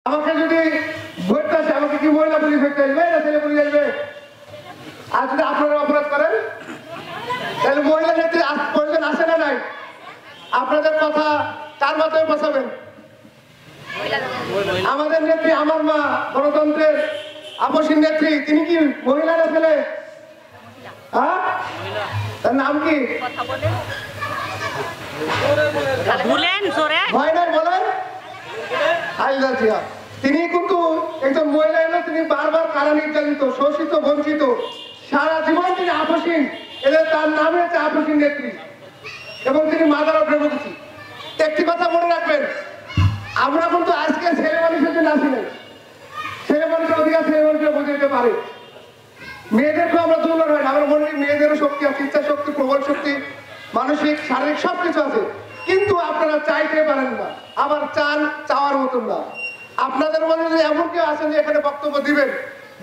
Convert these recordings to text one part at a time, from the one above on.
আমাকে যদি ভোটটা আসে আমাকে কি মহিলা পুলিশ ভোটটা আসবে না ছেলে পুলিশ আসবে? আর যদি আপনারা অপরাধ করেন তাহলে মহিলা নেত্রী প্রয়োজন আসে না নাই? আপনাদের কথা কার মাথায় বসাবেন? আমাদের নেত্রী আমার মা গণতন্ত্রের আপসীন নেত্রী, তিনি কি মহিলা না ছেলে? হ্যাঁ, তার নাম কি? ভয় নাই বলেন। তিনি কিন্তু একজন মহিলা এলো, তিনি বারবার কারা নির্যাতিত, শোষিত, বঞ্চিত, সারা জীবন তিনি আপসীন, এদের তার নামে হচ্ছে আপসীন নেত্রী, এবং তিনি মাদার অফ ডেমোক্রেসি। একটি কথা মনে রাখবেন, আমরা কিন্তু আজকে ছেলে মানুষের জন্য আসি নাই। ছেলে মানুষের অধিকার ছেলে মানুষের বুঝে দিতে পারে। মেয়েদেরকেও আমরা দুর্বল হয় না, আমরা মনে করি মেয়েদেরও শক্তি আছে, ইচ্ছা শক্তি, প্রবল শক্তি, মানসিক শারীরিক সবকিছু আছে, কিন্তু আপনারা চাইতে পারেন না, আবার চান চাওয়ার মতন না। আপনাদের মনে যদি এমন কেউ আছেন যে এখানে বক্তব্য দিবেন,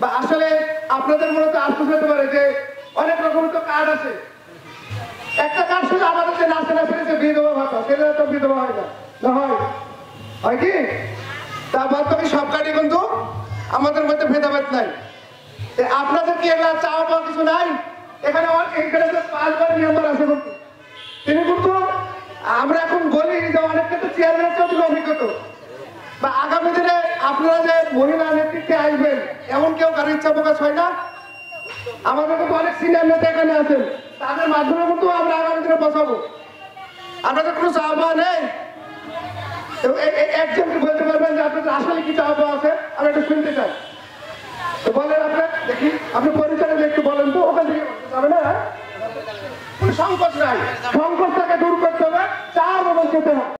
বা আসলে আপনাদের মনে তো আশ্বাস হতে পারে যে অনেক রকম তো কার্ড আছে, একটা কার্ড শুধু আমাদের যে নাচে না ফেলেছে বিধবা ভাতা, ছেলেরা তো বিধবা হয় না, না হয় কি? তা বাদ বাকি সব কার্ডই কিন্তু আমাদের মধ্যে ভেদাভেদ নাই। আপনাদের কি এগুলা চাওয়া পাওয়া কিছু নাই? এখানে 5বার মেম্বার আছে, তিনি কিন্তু আমরা এখন বলি যে অনেক ক্ষেত্রে চেয়ারম্যানের চেয়েও তিনি অভিজ্ঞতা, বা আগামী দিনে আপনারা যে মহিলা নেতৃত্বে আসবেন এমন কেউ কারো ইচ্ছা প্রকাশ হয় না? আমাদের কিন্তু অনেক সিনিয়র নেতা এখানে আছেন, তাদের মাধ্যমে কিন্তু আমরা আগামী দিনে বসাবো। আপনাদের কোনো চাওয়া পাওয়া নেই? একজনকে বলতে পারবেন যে আপনাদের আসলে কি চাওয়া পাওয়া আছে? আমরা একটু শুনতে চাই। তো বলেন আপনার, দেখি আপনি পরিচয় একটু বলেন তো, ওখান থেকে যাবে না? সংকট নাই, সংকটটাকে দূর করতে হবে, চার এবং যেতে হবে।